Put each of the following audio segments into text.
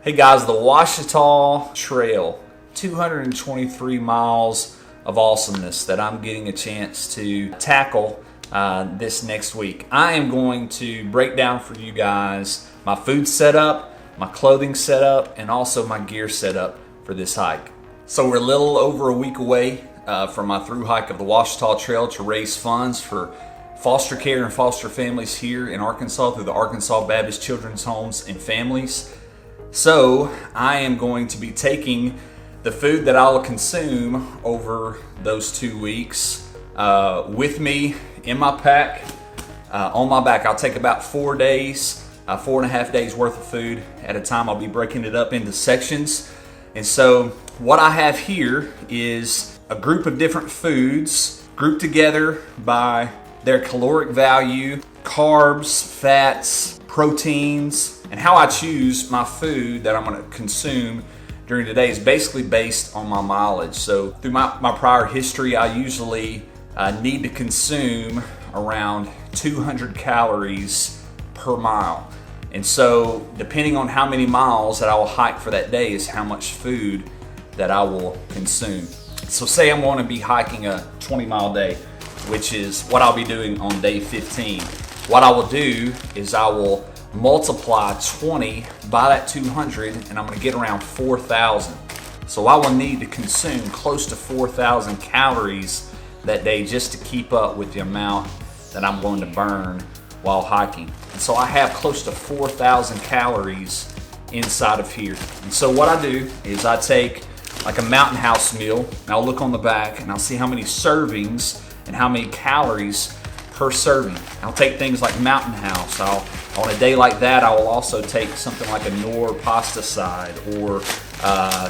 Hey guys, the Ouachita Trail, 223 miles of awesomeness that I'm getting a chance to tackle this next week. I am going to break down for you guys my food setup, my clothing setup, and also my gear setup for this hike. So we're a little over a week away from my through hike of the Ouachita Trail to raise funds for foster care and foster families here in Arkansas through the Arkansas Baptist Children's Homes and Families. So I am going to be taking the food that I will consume over those 2 weeks with me in my pack, on my back. I'll take about 4 days, 4.5 days worth of food at a time. I'll be breaking it up into sections. And so what I have here is a group of different foods grouped together by their caloric value, carbs, fats, proteins, and how I choose my food that I'm going to consume during the day is basically based on my mileage. So through my prior history, I usually need to consume around 200 calories per mile. And so depending on how many miles that I will hike for that day is how much food that I will consume. So say I'm going to be hiking a 20-mile day, which is what I'll be doing on day 15. What I will do is I will multiply 20 by that 200 and I'm going to get around 4,000. So I will need to consume close to 4,000 calories that day just to keep up with the amount that I'm going to burn while hiking. And so I have close to 4,000 calories inside of here. And so what I do is I take like a Mountain House meal and I'll look on the back and I'll see how many servings and how many calories per serving. I'll take things like Mountain House. On a day like that, I will also take something like a Knorr pasta side or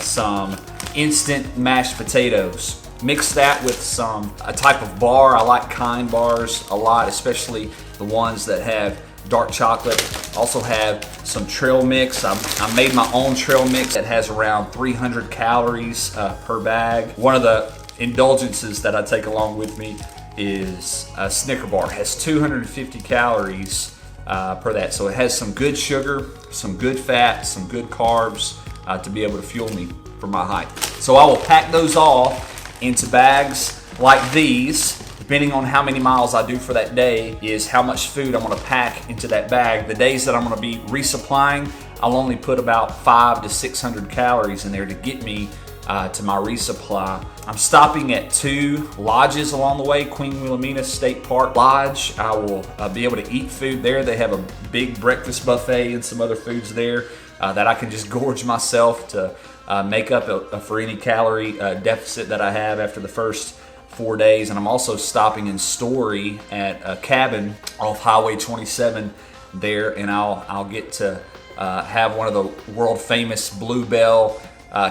some instant mashed potatoes. Mix that with a type of bar. I like Kind bars a lot, especially the ones that have dark chocolate. Also have some trail mix. I made my own trail mix that has around 300 calories per bag. One of the indulgences that I take along with me is a Snicker bar. It has 250 calories per that. So it has some good sugar, some good fat, some good carbs to be able to fuel me for my hike. So I will pack those all into bags like these. Depending on how many miles I do for that day is how much food I'm going to pack into that bag. The days that I'm going to be resupplying, I'll only put about 500 to 600 calories in there to get me to my resupply. I'm stopping at 2 lodges along the way. Queen Wilhelmina State Park Lodge. I will be able to eat food there. They have a big breakfast buffet and some other foods there that I can just gorge myself to make up for any calorie deficit that I have after the first 4 days. And I'm also stopping in Story at a cabin off Highway 27 there, and I'll get to have one of the world famous Bluebell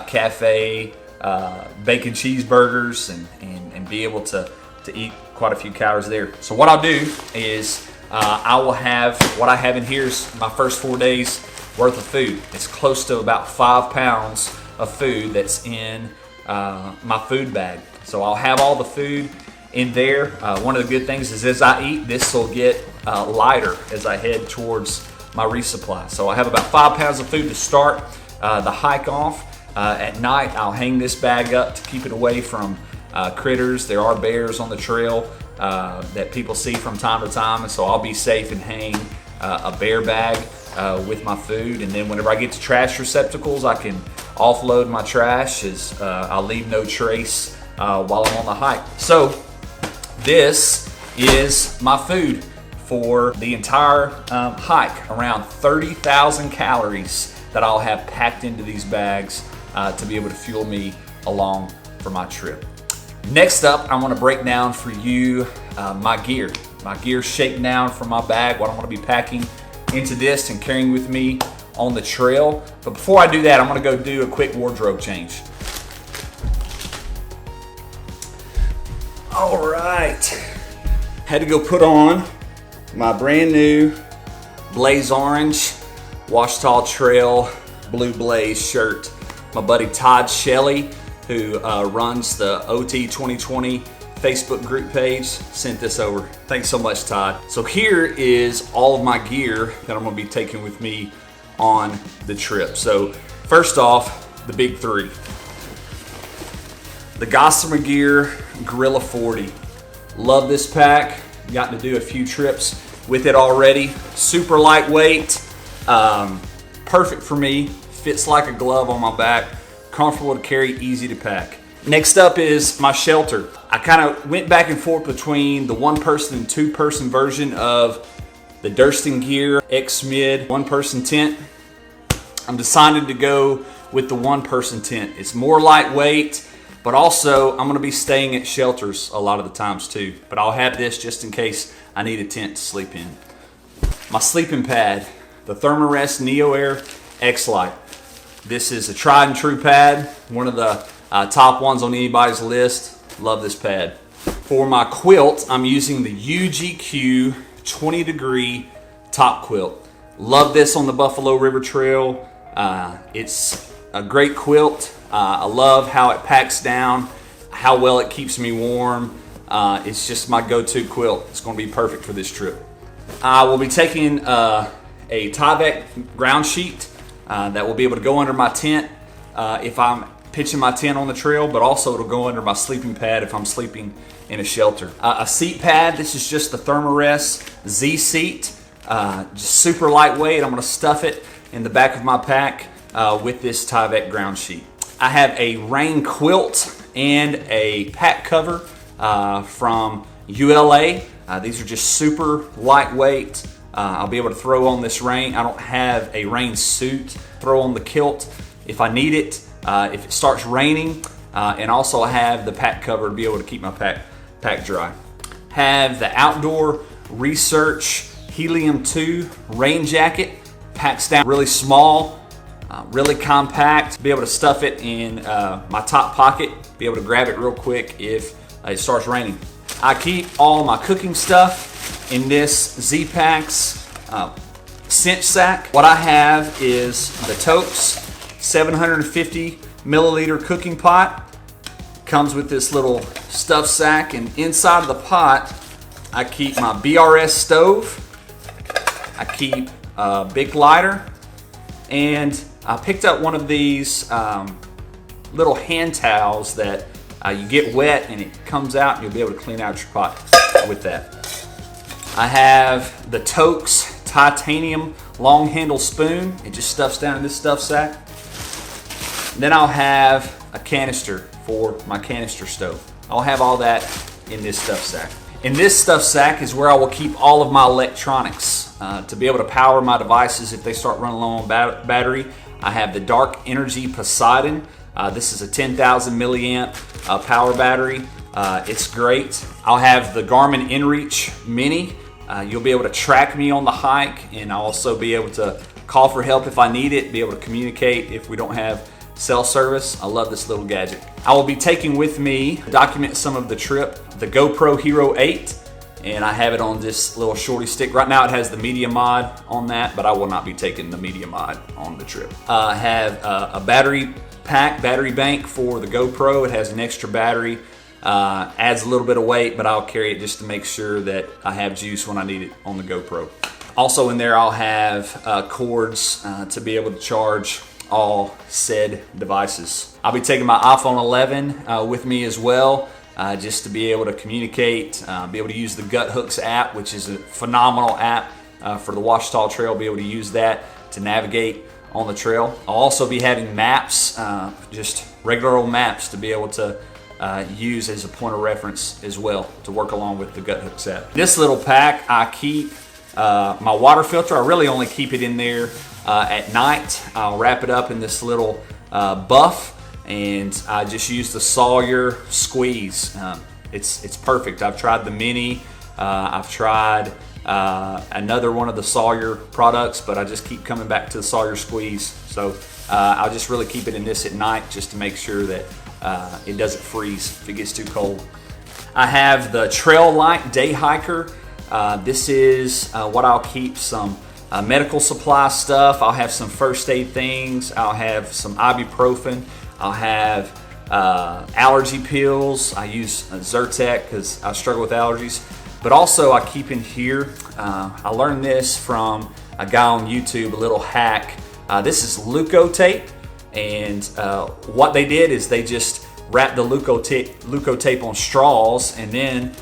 Cafe bacon cheeseburgers and be able to eat quite a few calories there. So what I'll do is I will have what I have in here is my first 4 days worth of food. It's close to about 5 pounds of food that's in my food bag. So I'll have all the food in there. One of the good things is as I eat, this will get lighter as I head towards my resupply. So I have about 5 pounds of food to start the hike off. At night, I'll hang this bag up to keep it away from critters. There are bears on the trail that people see from time to time, and so I'll be safe and hang a bear bag with my food. And then whenever I get to trash receptacles, I can offload my trash as I'll leave no trace while I'm on the hike. So this is my food for the entire hike, around 30,000 calories that I'll have packed into these bags to be able to fuel me along for my trip. Next up, I want to break down for you my gear. My gear shaken down from my bag, what I'm going to be packing into this and carrying with me on the trail. But before I do that, I'm going to go do a quick wardrobe change. All right, had to go put on my brand new Blaze Orange Ouachita Trail Blue Blaze shirt. My buddy Todd Shelley, who runs the OT 2020 Facebook group page, sent this over. Thanks so much, Todd. So here is all of my gear that I'm gonna be taking with me on the trip. So First off, the big three. The Gossamer Gear Gorilla 40. Love this pack. Gotten to do a few trips with it already. Super lightweight. Perfect for me. Fits like a glove on my back. Comfortable to carry, easy to pack. Next up is my shelter. I kind of went back and forth between the 1-person and 2-person version of the Durston Gear X-Mid 1-person tent. I'm decided to go with the 1-person tent. It's more lightweight, but also I'm gonna be staying at shelters a lot of the times too. But I'll have this just in case I need a tent to sleep in. My sleeping pad, the Thermarest Neo Air X-Lite. This is a tried and true pad, one of the top ones on anybody's list. Love this pad. For my quilt, I'm using the UGQ 20 degree top quilt. Love this on the Buffalo River Trail. It's a great quilt. I love how it packs down, how well it keeps me warm. It's just my go-to quilt. It's going to be perfect for this trip. I will be taking a Tyvek ground sheet that will be able to go under my tent if I'm pitching my tent on the trail, but also it'll go under my sleeping pad if I'm sleeping in a shelter. A seat pad, this is just the Thermarest Z seat, just super lightweight. I'm gonna stuff it in the back of my pack with this Tyvek ground sheet. I have a rain quilt and a pack cover from ULA. These are just super lightweight. I'll be able to throw on this rain. I don't have a rain suit. Throw on the kilt if I need it, if it starts raining. And also I have the pack cover to be able to keep my pack dry. Have the Outdoor Research Helium 2 rain jacket. Packs down really small, really compact. Be able to stuff it in my top pocket. Be able to grab it real quick if it starts raining. I keep all my cooking stuff in this Z-Packs cinch sack. What I have is the Totes 750 milliliter cooking pot. Comes with this little stuff sack, and inside of the pot I keep my BRS stove. I keep a big lighter, and I picked up one of these little hand towels that you get wet and it comes out, and you'll be able to clean out your pot with that. I have the Totes titanium long handle spoon. It just stuffs down in this stuff sack. Then I'll have a canister for my canister stove. I'll have all that in this stuff sack. In this stuff sack is where I will keep all of my electronics to be able to power my devices if they start running low on battery. I have the Dark Energy Poseidon. This is a 10,000 milliamp power battery. It's great. I'll have the Garmin InReach Mini. You'll be able to track me on the hike, and I'll also be able to call for help if I need it, be able to communicate if we don't have cell service. I love this little gadget. I will be taking with me, document some of the trip, the GoPro Hero 8, and I have it on this little shorty stick. Right now it has the media mod on that, but I will not be taking the media mod on the trip. I have a battery bank for the GoPro. It has an extra battery. Adds a little bit of weight, but I'll carry it just to make sure that I have juice when I need it on the GoPro. Also in there I'll have cords to be able to charge all said devices. I'll be taking my iPhone 11 with me as well, just to be able to communicate, be able to use the Gut Hooks app, which is a phenomenal app for the Ouachita Trail. Be able to use that to navigate on the trail. I'll also be having maps, just regular old maps to be able to use as a point of reference as well to work along with the Gut Hooks app. This little pack, I keep my water filter. I really only keep it in there at night. I'll wrap it up in this little buff, and I just use the Sawyer squeeze. It's perfect. I've tried the Mini. I've tried another one of the Sawyer products, but I just keep coming back to the Sawyer squeeze. So I'll just really keep it in this at night just to make sure that it doesn't freeze if it gets too cold. I have the Trail Light Day Hiker. This is what I'll keep some medical supply stuff. I'll have some first aid things. I'll have some ibuprofen. I'll have allergy pills. I use Zyrtec because I struggle with allergies. But also I keep in here, I learned this from a guy on YouTube, a little hack. This is Leuko tape. And what they did is they just wrapped the Leuko tape on straws, and then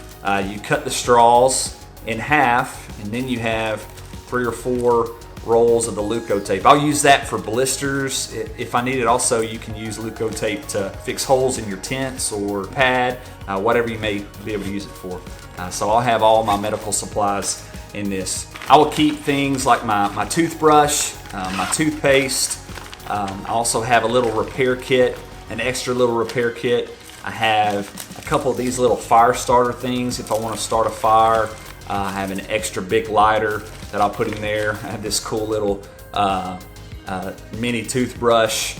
you cut the straws in half, and then you have 3 or 4 rolls of the Leuko tape. I'll use that for blisters if I need it. Also, you can use Leuko tape to fix holes in your tents or pad, whatever you may be able to use it for. So I'll have all my medical supplies in this. I will keep things like my toothbrush, my toothpaste. I also have a little repair kit, an extra little repair kit. I have a couple of these little fire starter things if I want to start a fire. I have an extra big lighter that I'll put in there. I have this cool little mini toothbrush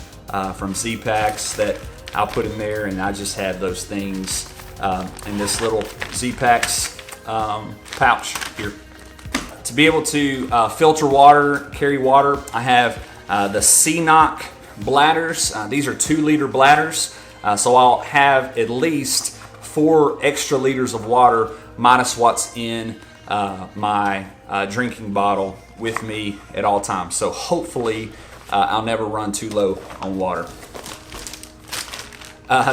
from Z-Packs that I'll put in there, and I just have those things in this little Z-Packs pouch here. To be able to filter water, carry water, I have the C-Knock bladders. These are 2-liter bladders, so I'll have at least 4 extra liters of water minus what's in my drinking bottle with me at all times. So hopefully I'll never run too low on water.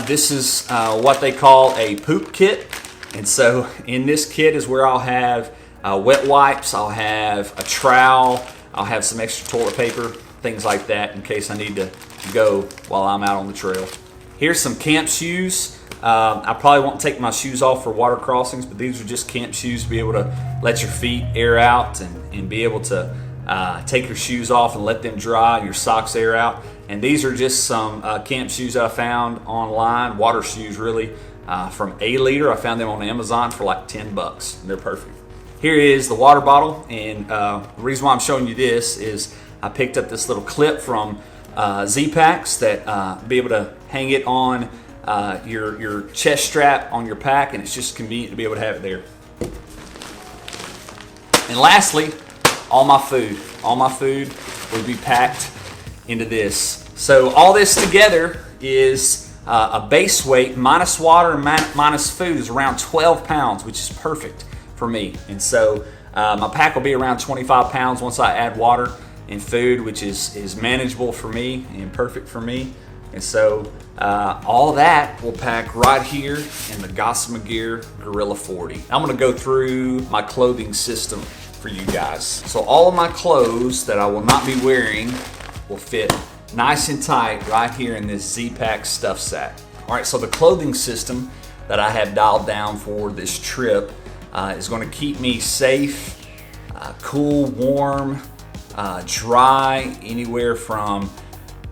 This is what they call a poop kit. And so in this kit is where I'll have wet wipes, I'll have a trowel, I'll have some extra toilet paper, things like that in case I need to go while I'm out on the trail. Here's some camp shoes. I probably won't take my shoes off for water crossings, but these are just camp shoes to be able to let your feet air out and be able to take your shoes off and let them dry, and your socks air out. And these are just some camp shoes that I found online, water shoes really, from A-Liter. I found them on Amazon for like $10. They're perfect. Here is the water bottle, and the reason why I'm showing you this is I picked up this little clip from Z-Packs that be able to hang it on your chest strap on your pack, and it's just convenient to be able to have it there. And lastly, all my food would be packed into this. So all this together is a base weight minus water and minus food is around 12 pounds, which is perfect for me. And so my pack will be around 25 pounds once I add water and food, which is manageable for me and perfect for me. And so all that will pack right here in the Gossamer Gear Gorilla 40. I'm gonna go through my clothing system for you guys. So all of my clothes that I will not be wearing will fit nice and tight right here in this Z-Pack stuff sack. All right, so the clothing system that I have dialed down for this trip is gonna keep me safe, cool, warm, dry, anywhere from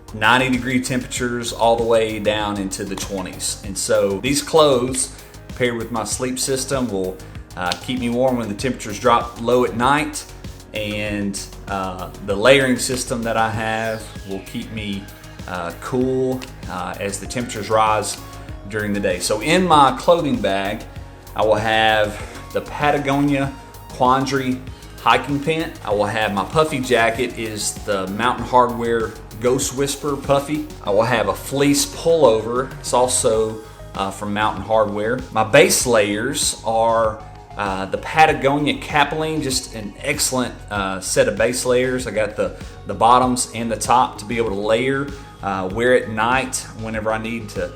90-degree temperatures all the way down into the 20s. And so these clothes paired with my sleep system will keep me warm when the temperatures drop low at night, and the layering system that I have will keep me cool as the temperatures rise during the day. So in my clothing bag, I will have the Patagonia Quandary hiking pant. I will have my puffy jacket, is the Mountain Hardwear Ghost Whisper puffy. I will have a fleece pullover. It's also from Mountain Hardwear. My base layers are the Patagonia Capilene, just an excellent set of base layers. I got the bottoms and the top to be able to layer, wear at night whenever I need to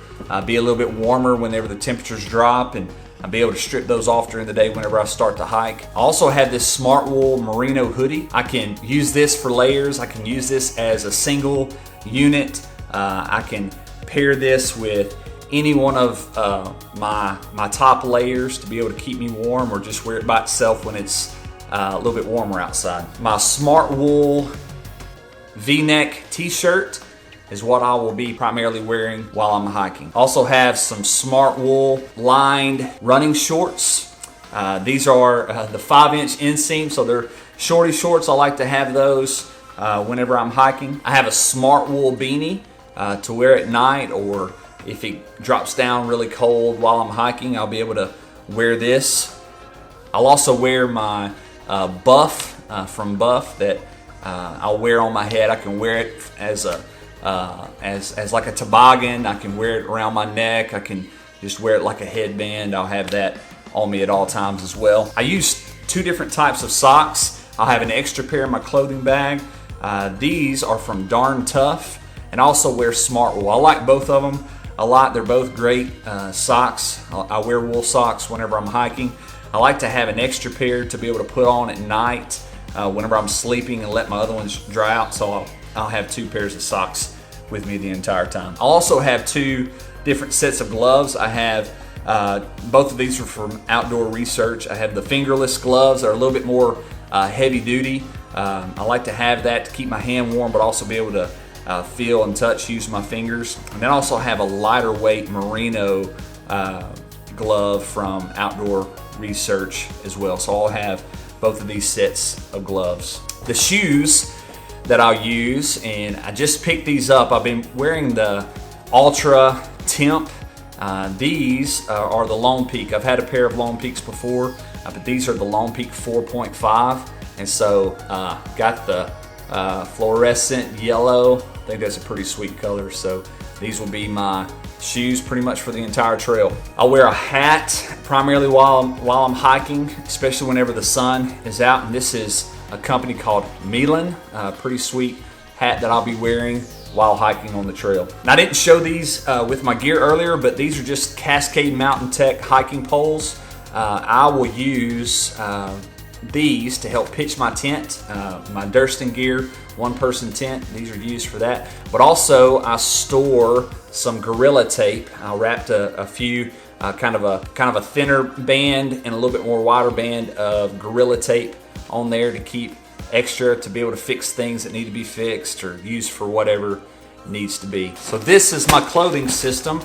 be a little bit warmer whenever the temperatures drop, and I'll be able to strip those off during the day whenever I start to hike. I also have this Smart Wool merino hoodie. I can use this for layers. I can use this as a single unit. I can pair this with any one of my top layers to be able to keep me warm, or just wear it by itself when it's a little bit warmer outside. My Smart Wool V-neck t-shirt is what I will be primarily wearing while I'm hiking. Also have some Smart Wool lined running shorts. These are the 5-inch inseam, so they're shorty shorts. I like to have those whenever I'm hiking. I have a Smart Wool beanie to wear at night, or if it drops down really cold while I'm hiking, I'll be able to wear this. I'll also wear my buff from Buff that I'll wear on my head. I can wear it as a as like a toboggan. I can wear it around my neck. I can just wear it like a headband. I'll have that on me at all times as well. I use 2 different types of socks. I'll have an extra pair in my clothing bag. These are from Darn Tough, and also wear smart wool. I like both of them a lot. They're both great socks. I wear wool socks whenever I'm hiking. I like to have an extra pair to be able to put on at night whenever I'm sleeping and let my other ones dry out, so I'll have 2 pairs of socks with me the entire time. I'll also have 2 different sets of gloves. I have both of these are from Outdoor Research. I have the fingerless gloves that are a little bit more heavy duty. I like to have that to keep my hand warm, but also be able to feel and touch, use my fingers. And then I also have a lighter weight merino glove from Outdoor Research as well. So I'll have both of these sets of gloves. The shoes that I'll use, and I just picked these up. I've been wearing the Ultra Temp. These are the Lone Peak. I've had a pair of Lone Peaks before, but these are the Lone Peak 4.5. And so got the fluorescent yellow. I think that's a pretty sweet color. So these will be my shoes pretty much for the entire trail. I'll wear a hat primarily while I'm hiking, especially whenever the sun is out. And this is a company called Milan, a pretty sweet hat that I'll be wearing while hiking on the trail. Now, I didn't show these with my gear earlier, but these are just Cascade Mountain Tech hiking poles. I will use these to help pitch my tent, my Durston gear, 1-person tent. These are used for that. But also I store some Gorilla Tape. I wrapped a few kind of a thinner band and a little bit more wider band of Gorilla Tape on there to keep extra, to be able to fix things that need to be fixed or used for whatever needs to be. So this is my clothing system,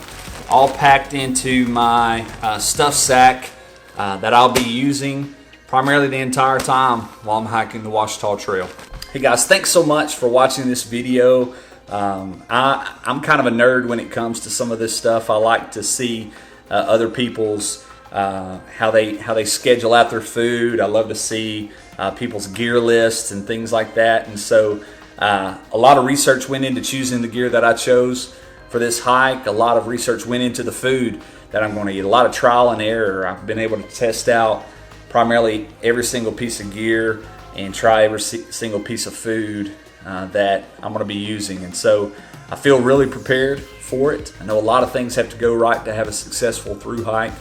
all packed into my stuff sack that I'll be using primarily the entire time while I'm hiking the Ouachita Trail. Hey guys, thanks so much for watching this video. I'm kind of a nerd when it comes to some of this stuff. I like to see other people's how they schedule out their food. I love to see people's gear lists and things like that. And so a lot of research went into choosing the gear that I chose for this hike. A lot of research went into the food that I'm going to eat. A lot of trial and error. I've been able to test out primarily every single piece of gear and try every single piece of food that I'm going to be using. And so I feel really prepared for it. I know a lot of things have to go right to have a successful through hike.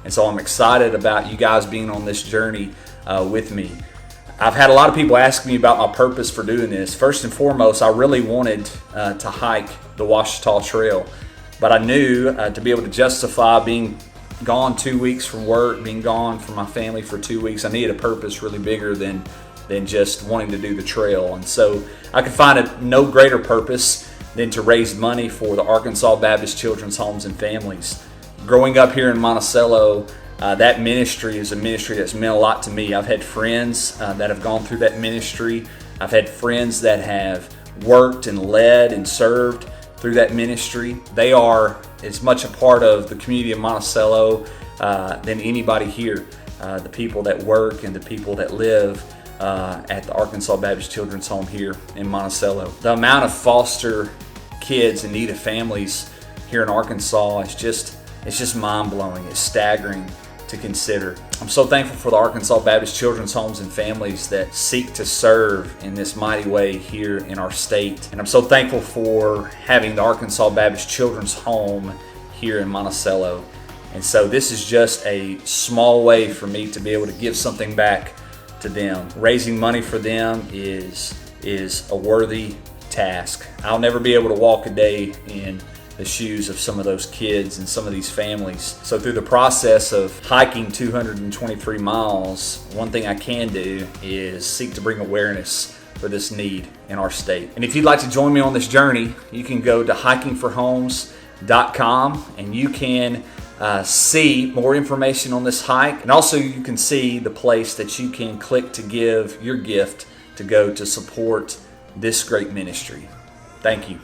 And so I'm excited about you guys being on this journey with me. I've had a lot of people ask me about my purpose for doing this. First and foremost, I really wanted to hike the Ouachita Trail, but I knew to be able to justify being gone 2 weeks from work, being gone from my family for 2 weeks, I needed a purpose really bigger than just wanting to do the trail. And so I could find no greater purpose than to raise money for the Arkansas Baptist Children's Homes and Families. Growing up here in Monticello, that ministry is a ministry that's meant a lot to me. I've had friends that have gone through that ministry. I've had friends that have worked and led and served through that ministry. They are as much a part of the community of Monticello than anybody here. The people that work and the people that live at the Arkansas Baptist Children's Home here in Monticello. The amount of foster kids in need of families here in Arkansas is just mind-blowing. It's staggering to consider. I'm so thankful for the Arkansas Baptist Children's Homes and Families that seek to serve in this mighty way here in our state. And I'm so thankful for having the Arkansas Baptist Children's Home here in Monticello. And so this is just a small way for me to be able to give something back to them. Raising money for them is a worthy task. I'll never be able to walk a day in the shoes of some of those kids and some of these families. So through the process of hiking 223 miles, one thing I can do is seek to bring awareness for this need in our state. And if you'd like to join me on this journey, you can go to Hiking4Homes.com and you can see more information on this hike. And also you can see the place that you can click to give your gift to go to support this great ministry. Thank you.